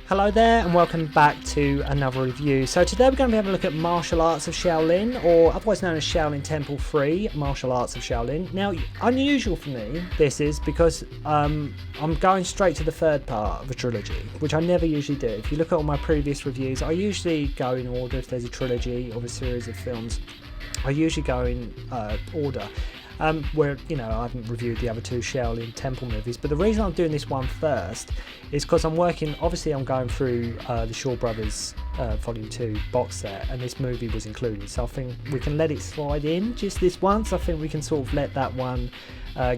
Hello there and welcome back to another review. So today we're going to be having a look at Martial Arts of Shaolin, or otherwise known as Shaolin Temple 3, Martial Arts of Shaolin. Now, unusual for me, this is because I'm going straight to the third part of a trilogy, which I never usually do. If you look at all my previous reviews, I usually go in order. If there's a trilogy or a series of films, I usually go in order. Where, I haven't reviewed the other two Shaolin Temple movies, but the reason I'm doing this one first is because I'm going through the Shaw Brothers Volume 2 box set, and this movie was included, so I think we can let it slide in just this once. I think we can sort of let that one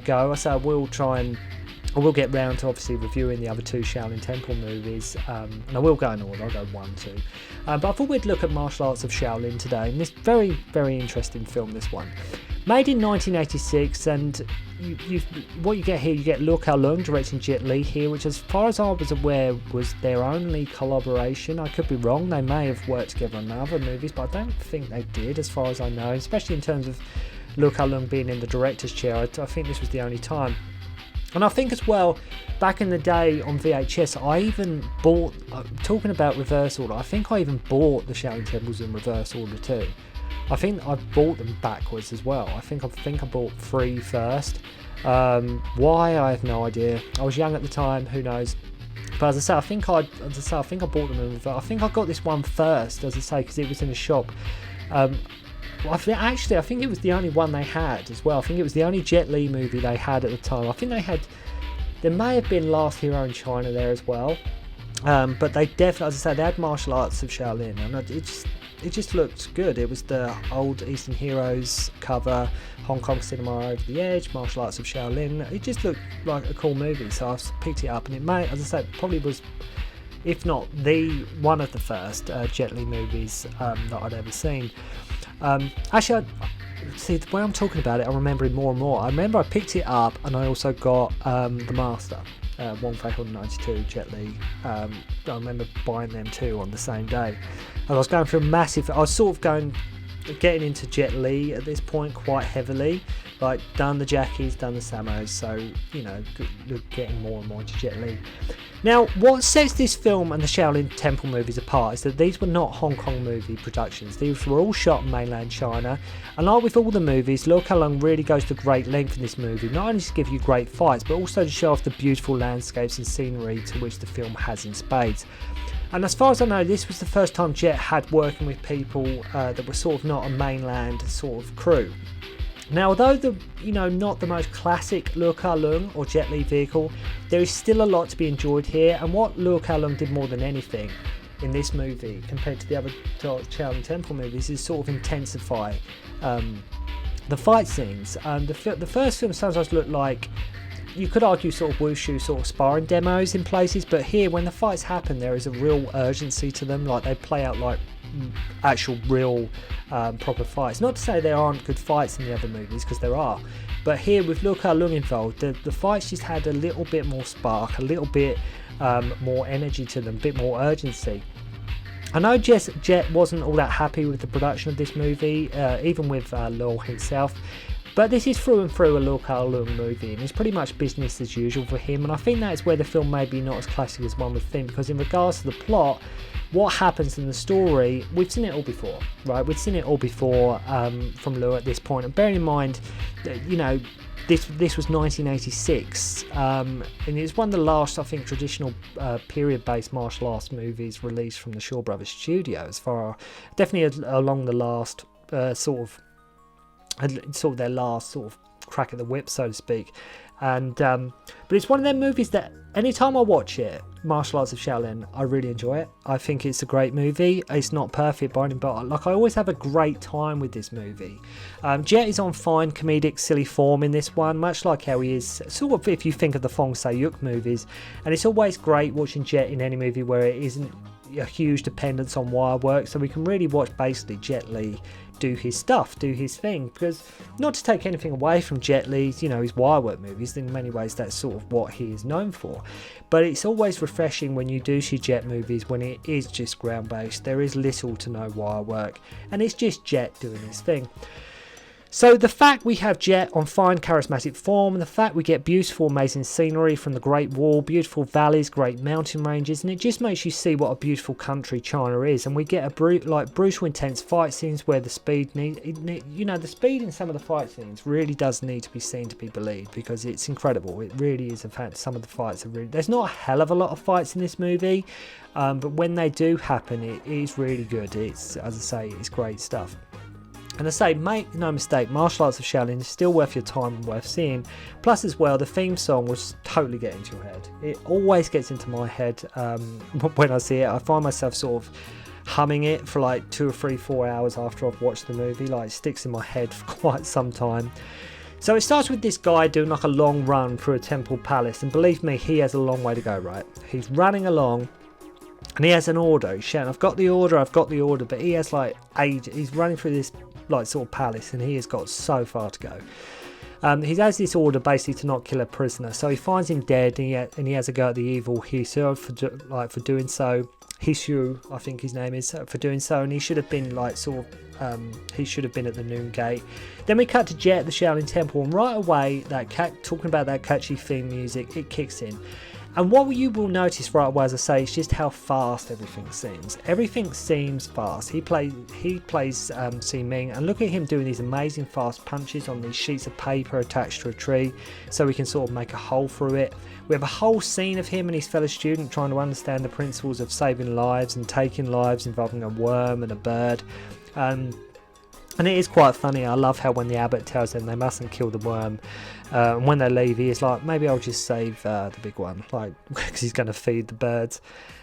go. So I will get round to obviously reviewing the other two Shaolin Temple movies, and I will go in order. I'll go 1, 2. But I thought we'd look at Martial Arts of Shaolin today, and this very, very interesting film, this one. Made in 1986, and what you get here, you get Lau Kar-leung directing Jet Li here, which as far as I was aware was their only collaboration. I could be wrong, they may have worked together on other movies, but I don't think they did as far as I know, especially in terms of Lau Kar-leung being in the director's chair. I think this was the only time. And I think as well, back in the day on VHS, I even bought, talking about reverse order, I think I even bought the Shaolin Temples in reverse order too. I think I bought them backwards as well. I think I bought 3 first. Why, I have no idea. I was young at the time, who knows. But as I say, I think I bought them in reverse. I think I got this one first, as I say, because it was in a shop. I think it was the only one they had as well. I think it was the only Jet Li movie they had at the time. I think there may have been Last Hero in China there as well. But they definitely, as I say, they had Martial Arts of Shaolin, and it just looked good. It was the old Eastern Heroes cover, Hong Kong cinema over the edge, Martial Arts of Shaolin. It just looked like a cool movie, so I picked it up, and it may, as I say, probably was, if not one of the first Jet Li movies that I'd ever seen. Actually, see, the way I'm talking about it, I'm remembering more and more. I remember I picked it up, and I also got The Master, Huang 92 Jet Li. I remember buying them too on the same day. And I was going through I was sort of getting into Jet Li at this point quite heavily. Like, done the Jackies, done the Samos, so, getting more and more into Jet Li. Now, what sets this film and the Shaolin Temple movies apart is that these were not Hong Kong movie productions. These were all shot in mainland China, and like with all the movies, Lau Kar-leung really goes to great length in this movie, not only to give you great fights, but also to show off the beautiful landscapes and scenery to which the film has in spades. And as far as I know, this was the first time Jet had working with people that were sort of not a mainland sort of crew. Now, although not the most classic Lau Kar-leung or Jet Li vehicle, there is still a lot to be enjoyed here, and what Lau Kar-leung did more than anything in this movie compared to the other Shaolin Temple movies is sort of intensify the fight scenes. The first film sometimes looked like, you could argue, sort of wushu sort of sparring demos in places, but here when the fights happen there is a real urgency to them, like they play out like actual real proper fights. Not to say there aren't good fights in the other movies, because there are, but here with Lau Kar-leung involved, the fights just had a little bit more spark, a little bit more energy to them, a bit more urgency. I know Jet wasn't all that happy with the production of this movie, even with Lau himself, but this is through and through a Lau Kar-leung movie, and it's pretty much business as usual for him, and I think that is where the film may be not as classic as one would think, because in regards to the plot, what happens in the story, we've seen it all before, right? We've seen it all before from Lau at this point, and bearing in mind that, this was 1986, and it's one of the last, I think, traditional period-based martial arts movies released from the Shaw Brothers studio, definitely along the last sort of their last sort of crack at the whip, so to speak. And but it's one of them movies that anytime I watch it, Martial Arts of Shaolin, I really enjoy it. I think it's a great movie. It's not perfect by any, but like, I always have a great time with this movie. Jet is on fine comedic silly form in this one, much like how he is sort of if you think of the Fong Say-yuk movies, and it's always great watching Jet in any movie where it isn't a huge dependence on wire work, so we can really watch basically Jet Li do his stuff, do his thing, because not to take anything away from Jet Li's, his wirework movies, in many ways that's sort of what he is known for, but it's always refreshing when you do see Jet movies when it is just ground based, there is little to no wire work, and it's just Jet doing his thing. So the fact we have Jet on fine charismatic form, and the fact we get beautiful amazing scenery from the Great Wall, beautiful valleys, great mountain ranges, and it just makes you see what a beautiful country China is. And we get a brutal intense fight scenes where the speed the speed in some of the fight scenes really does need to be seen to be believed, because it's incredible. It really is. In fact, some of the fights are really, there's not a hell of a lot of fights in this movie, but when they do happen, it is really good. It's, as I say, it's great stuff. And I say, make no mistake, Martial Arts of Shaolin is still worth your time and worth seeing. Plus, as well, the theme song will totally get into your head. It always gets into my head when I see it. I find myself sort of humming it for like 2 or 3, 4 hours after I've watched the movie. Like, it sticks in my head for quite some time. So it starts with this guy doing like a long run through a temple palace. And believe me, he has a long way to go, right? He's running along. And he has an order. He's shouting, I've got the order, but he has like age. He's running through this like sort of palace, and he has got so far to go. He has this order basically to not kill a prisoner, so he finds him dead, and he has a go at the evil Hisu for doing so. Hisu, I think his name is, for doing so, and he should have been like he should have been at the Noon Gate. Then we cut to Jet at the Shaolin Temple, and right away, talking about that catchy theme music, it kicks in. And what you will notice right away, as I say, is just how fast everything seems. Everything seems fast. He plays Si Ming, and look at him doing these amazing fast punches on these sheets of paper attached to a tree, so we can sort of make a hole through it. We have a whole scene of him and his fellow student trying to understand the principles of saving lives and taking lives, involving a worm and a bird. And it is quite funny. I love how when the abbot tells them they mustn't kill the worm, and when they leave, he is like, maybe I'll just save the big one, like, because he's going to feed the birds.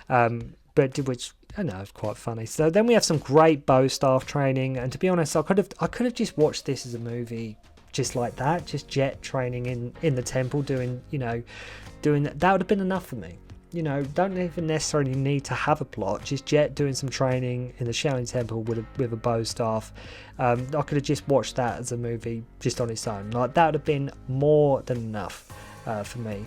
But which I know is quite funny. So then we have some great bow staff training, and to be honest, I could have just watched this as a movie just like that, just Jet training in the temple, doing that would have been enough for me. Don't even necessarily need to have a plot. Just Jet doing some training in the Shaolin Temple with a bow staff. I could have just watched that as a movie just on its own. Like, that would have been more than enough for me.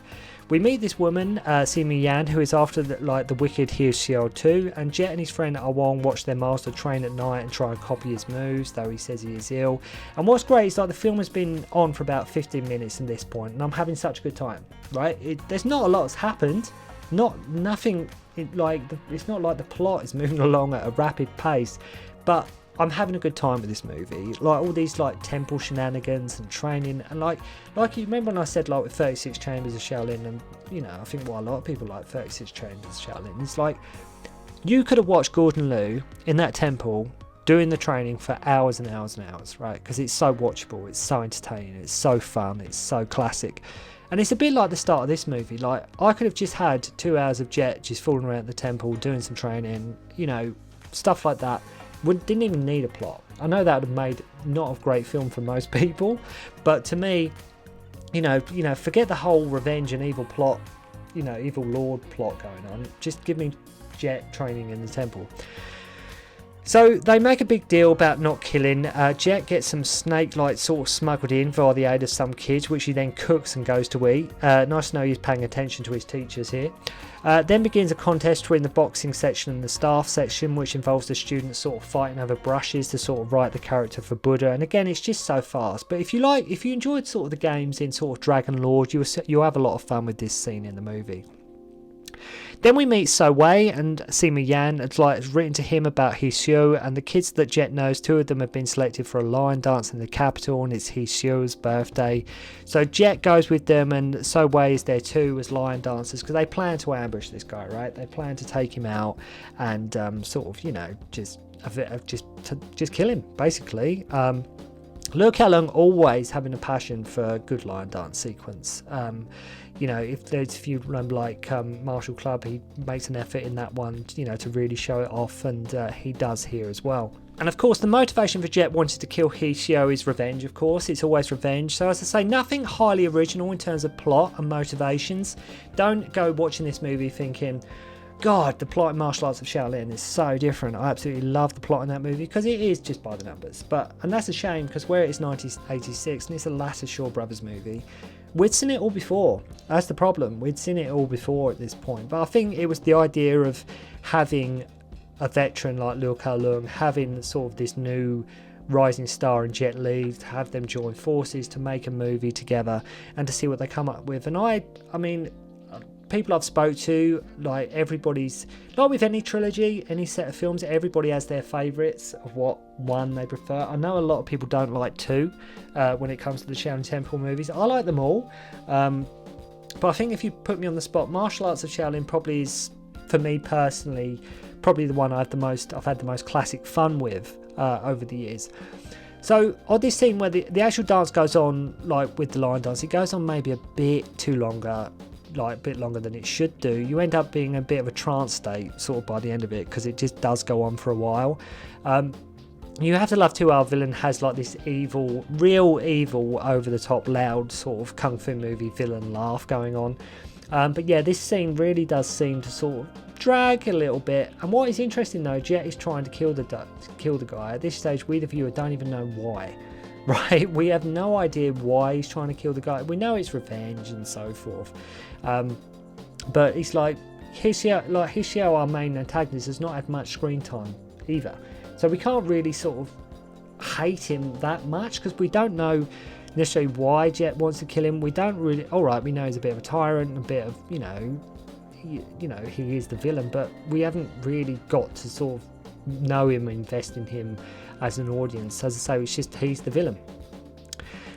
We meet this woman, Qiu-yan, who is after the wicked Hisu too, and Jet and his friend Huang watch their master train at night and try and copy his moves, though he says he is ill. And what's great is, like, the film has been on for about 15 minutes at this point, and I'm having such a good time, right? There's not a lot that's happened. It's not like the plot is moving along at a rapid pace, but I'm having a good time with this movie. Like, all these like temple shenanigans and training, and like you remember when I said, like, with 36 Chambers of Shaolin, and I think a lot of people like 36 Chambers of Shaolin. It's like, you could have watched Gordon Liu in that temple doing the training for hours and hours and hours, right? Because it's so watchable, it's so entertaining, it's so fun, it's so classic. And it's a bit like the start of this movie. Like, I could have just had 2 hours of Jet just fooling around the temple, doing some training, stuff like that. Didn't even need a plot. I know that would have made not a great film for most people, but to me, forget the whole revenge and evil plot, evil lord plot going on. Just give me Jet training in the temple. So they make a big deal about not killing. Jet gets some snake-like sort of smuggled in via the aid of some kids, which he then cooks and goes to eat. Nice to know he's paying attention to his teachers here. Then begins a contest between the boxing section and the staff section, which involves the students sort of fighting over brushes to sort of write the character for Buddha. And again, it's just so fast. But if you enjoyed sort of the games in sort of Dragon Lord, you'll have a lot of fun with this scene in the movie. Then we meet So Wei and Qiu-yan. It's written to him about Hisu, and the kids that Jet knows, 2 of them have been selected for a lion dance in the capital, and it's Hisu's birthday. So Jet goes with them, and So Wei is there too as lion dancers, because they plan to ambush this guy, right? They plan to take him out and just kill him, basically. Lau Kar-leung always having a passion for a good lion dance sequence. If you remember, like Martial Club, he makes an effort in that one, to really show it off, and he does here as well. And of course, the motivation for Jet wanting to kill Hisu is revenge, of course. It's always revenge. So as I say, nothing highly original in terms of plot and motivations. Don't go watching this movie thinking, God, the plot in Martial Arts of Shaolin is so different. I absolutely love the plot in that movie, because it is just by the numbers. And that's a shame, because where it is 1986 and it's a latter Shaw Brothers movie, we'd seen it all before. That's the problem. We'd seen it all before at this point. But I think it was the idea of having a veteran like Lau Kar-leung, having sort of this new rising star and Jet Li, to have them join forces to make a movie together and to see what they come up with. And I mean, people I've spoke to, like everybody's, like with any trilogy, any set of films, everybody has their favourites of what one they prefer. I know a lot of people don't like 2 when it comes to the Shaolin Temple movies. I like them all, but I think if you put me on the spot, Martial Arts of Shaolin probably is, for me personally, probably the one I've had the most classic fun with over the years. So on this scene where the actual dance goes on, like with the line dance, it goes on maybe a bit too longer, like a bit longer than it should do. You end up being a bit of a trance state sort of by the end of it, because it just does go on for a while. You have to love too, our villain has like this evil, real evil, over the top, loud sort of kung fu movie villain laugh going on. But yeah, this scene really does seem to sort of drag a little bit. And what is interesting though, Jet is trying to kill the guy. At this stage, we the viewer don't even know why. Right, we have no idea why he's trying to kill the guy. We know it's revenge and so forth, but it's like Hixiao, our main antagonist, has not had much screen time either, so we can't really sort of hate him that much, because we don't know necessarily why Jet wants to kill him. We don't really. All right, we know he's a bit of a tyrant, a bit of he is the villain, but we haven't really got to sort of know him, invest in him as an audience. As I say, it's just he's the villain.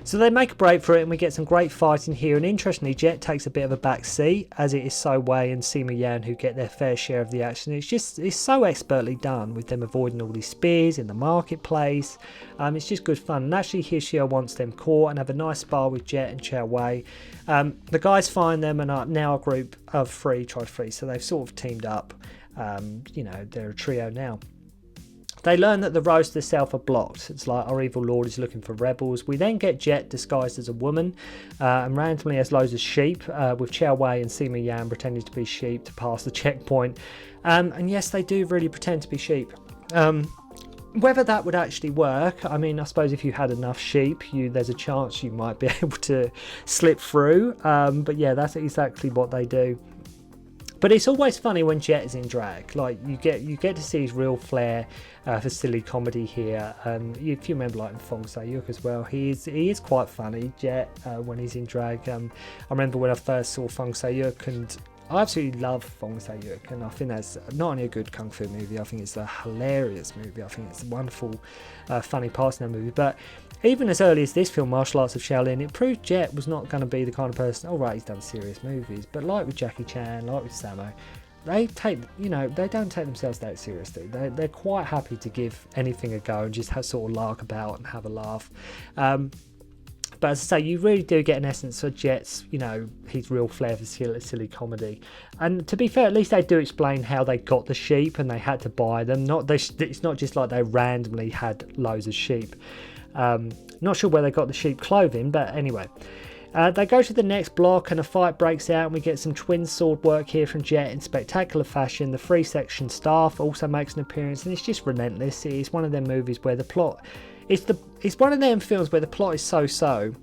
So they make a break for it, and we get some great fighting here. And interestingly, Jet takes a bit of a back seat, as it is So Wei and Sima Yan who get their fair share of the action. It's so expertly done, with them avoiding all these spears in the marketplace. It's just good fun. And actually, Hixiao wants them caught and have a nice spar with Jet and Qiu Wei. The guys find them and are now a group of 3, try to flee. So they've sort of teamed up. They're a trio now. They learn that the roads to the south are blocked. It's like our evil lord is looking for rebels. We then get Jet disguised as a woman, and randomly has loads of sheep, with Qiu Wei and Sima Yan pretending to be sheep to pass the checkpoint. And yes, they do really pretend to be sheep. Whether that would actually work, I mean, I suppose if you had enough sheep, there's a chance you might be able to slip through. But yeah, that's exactly what they do. But it's always funny when Jet is in drag. Like you get to see his real flair for silly comedy here. If you remember, like in Fong Sayuk as well, he is quite funny, Jet, when he's in drag. I remember when I first saw Fong Sayuk, and I absolutely love Fong Sayuk, and I think that's not only a good kung fu movie, I think it's a hilarious movie. I think it's a wonderful, funny parts in that movie. But even as early as this film, Martial Arts of Shaolin, it proved Jet was not going to be the kind of person. All right, he's done serious movies, but like with Jackie Chan, like with Sammo, they don't take themselves that seriously. They're quite happy to give anything a go and just sort of lark about and have a laugh. But as I say, you really do get an essence of Jet's, his real flair for silly comedy. And to be fair, at least they do explain how they got the sheep and they had to buy them. It's not just like they randomly had loads of sheep. Not sure where they got the sheep clothing, but anyway. They go to the next block and a fight breaks out, and we get some twin sword work here from Jet in spectacular fashion. The 3-section staff also makes an appearance, and it's just relentless. It's one of them movies where the plot... It's one of them films where the plot is so-so.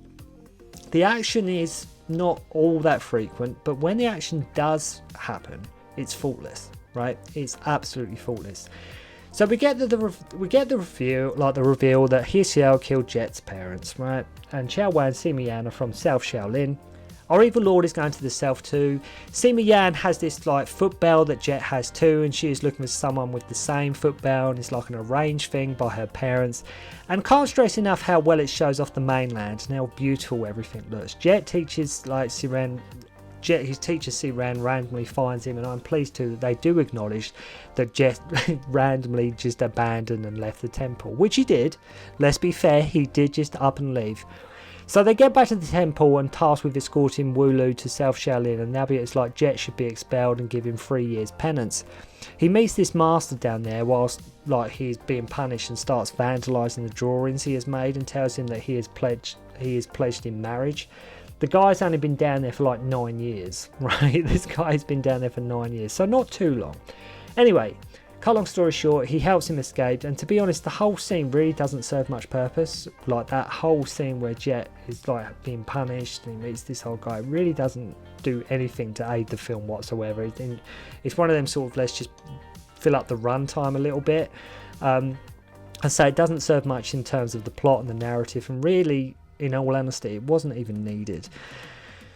The action is not all that frequent, but when the action does happen, it's faultless, right? It's absolutely faultless. So we get the reveal that Hixiao killed Jet's parents, right? And Qiu Wei and Sima Yan are from South Shaolin. Our evil lord is going to the south too. Sima Yan has this like foot bell that Jet has too, and she is looking for someone with the same foot bell, and it's like an arranged thing by her parents. And can't stress enough how well it shows off the mainland and how beautiful everything looks. Jet teaches like his teacher Siran randomly finds him, and I'm pleased too that they do acknowledge that Jet randomly just abandoned and left the temple, which he did. Let's be fair, he did just up and leave. So they get back to the temple and tasked with escorting Wulu to South Shaolin, and now it's like Jet should be expelled and give him 3 years penance. He meets this master down there whilst like he's being punished, and starts vandalising the drawings he has made, and tells him that he is pledged in marriage. The guy's only been down there for like 9 years, right? This guy's been down there for 9 years, so not too long. Anyway, cut long story short, he helps him escape, and to be honest, the whole scene really doesn't serve much purpose. Like that whole scene where Jet is like being punished and he meets this whole guy really doesn't do anything to aid the film whatsoever. It's one of them sort of, let's just fill up the runtime a little bit. I say it doesn't serve much in terms of the plot and the narrative, and really, in all honesty, it wasn't even needed.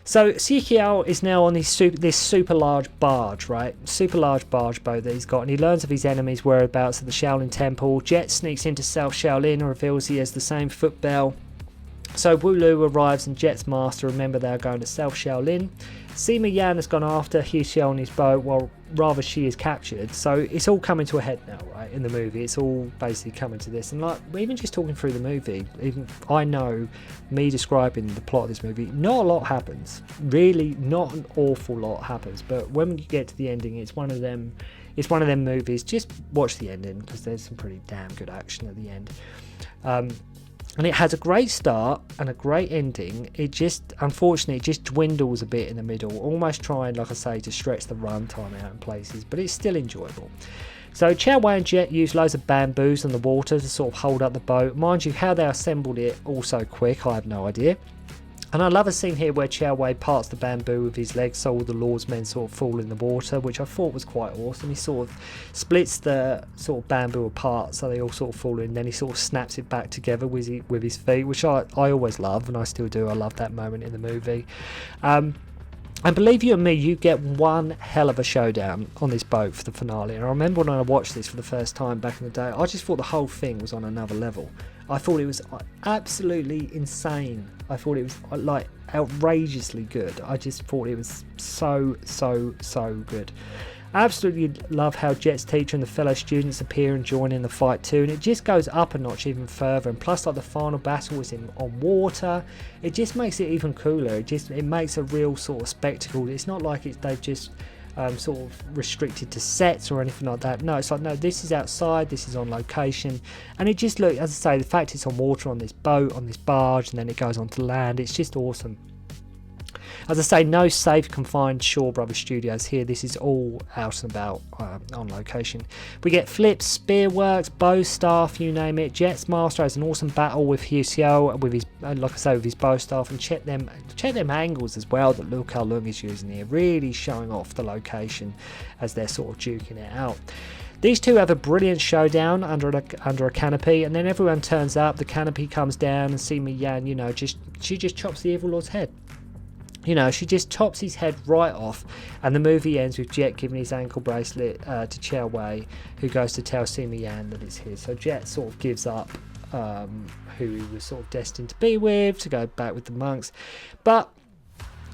So Qiu-yan is now on this super large barge, right? Super large barge boat that he's got, and he learns of his enemies' whereabouts at the Shaolin Temple. Jet sneaks into South Shaolin and reveals he has the same footbell. So Wu Lu arrives and Jet's master remember they are going to South Shaolin. Sima Yan has gone after Qiu-yan on his boat, while rather she is captured. So it's all coming to a head now, right? In the movie, it's all basically coming to this. And like, even just talking through the movie, even I know, me describing the plot of this movie, not a lot happens. Really, not an awful lot happens. But when you get to the ending, it's one of them. It's one of them movies. Just watch the ending because there's some pretty damn good action at the end. And it has a great start and a great ending. It just, unfortunately, it just dwindles a bit in the middle, almost trying, like I say, to stretch the runtime out in places, but it's still enjoyable. So Qiu-yan and Jet use loads of bamboos on the water to sort of hold up the boat. Mind you, how they assembled it also quick, I have no idea. And I love a scene here where Qiu-yan parts the bamboo with his legs so all the Lord's men sort of fall in the water, which I thought was quite awesome. He sort of splits the sort of bamboo apart so they all sort of fall in, then he sort of snaps it back together with his feet, which I always love, and I still do. I love that moment in the movie. And believe you and me, you get one hell of a showdown on this boat for the finale. And I remember when I watched this for the first time back in the day, I just thought the whole thing was on another level. I thought it was absolutely insane. I thought it was like outrageously good. I just thought it was so good. I absolutely love how Jet's teacher and the fellow students appear and join in the fight too, and it just goes up a notch even further. And plus, like, the final battle is on water. It just makes it even cooler. It makes a real sort of spectacle. It's not like they've just sort of restricted to sets or anything like that. No, it's like, no, this is outside, this is on location, and it just looks, as I say, the fact it's on water on this boat, on this barge, and then it goes onto land, it's just awesome. As I say, no safe confined Shaw Brothers studios here. This is all out and about on location. We get flips, spear works, bow staff, you name it. Jet's master has an awesome battle with Qiu-yan with his, like I say, with his bow staff, and check them angles as well that Lau Kar-leung is using here, really showing off the location as they're sort of duking it out. These two have a brilliant showdown under a canopy, and then everyone turns up. The canopy comes down, and Sima Yan, you know, she just chops the evil lord's head. You know, she just chops his head right off, and the movie ends with Jet giving his ankle bracelet to Qiu-yan, who goes to tell Sima Yan that it's his. So Jet sort of gives up who he was sort of destined to be with, to go back with the monks. But,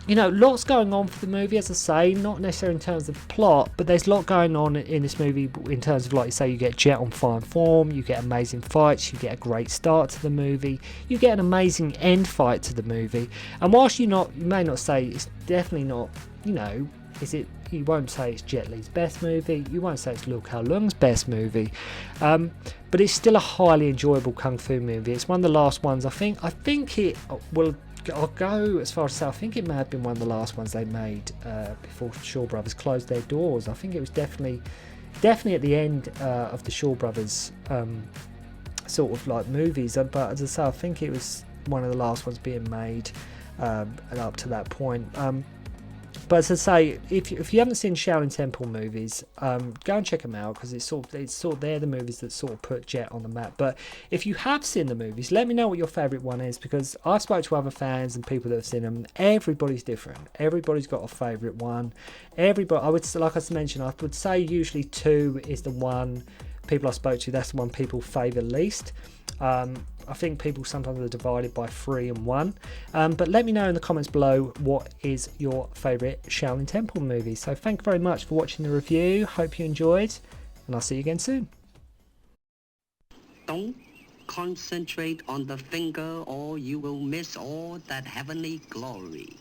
you know, lots going on for the movie, as I say, not necessarily in terms of plot, but there's a lot going on in this movie in terms of, like you say, you get Jet on fine form, you get amazing fights, you get a great start to the movie, you get an amazing end fight to the movie. And whilst you may not say it's definitely not, you know, you won't say it's Jet Li's best movie, you won't say it's Lau Kar-leung's best movie, but it's still a highly enjoyable kung fu movie. It's one of the last ones, I think it will, I'll go as far as to say, I think it may have been one of the last ones they made before Shaw Brothers closed their doors. I think it was definitely at the end of the Shaw Brothers sort of like movies, but as I say, I think it was one of the last ones being made up to that point. But as I say, if you haven't seen Shaolin Temple movies, go and check them out, because it's sort of they're the movies that sort of put Jet on the map. But if you have seen the movies, let me know what your favourite one is, because I've spoke to other fans and people that have seen them. Everybody's different. Everybody's got a favourite one. Everybody, like I mentioned, I would say usually 2 is the one people I spoke to. That's the one people favour least. I think people sometimes are divided by 3 and 1. But let me know in the comments below what is your favourite Shaolin Temple movie. So thank you very much for watching the review. Hope you enjoyed, and I'll see you again soon. Don't concentrate on the finger, or you will miss all that heavenly glory.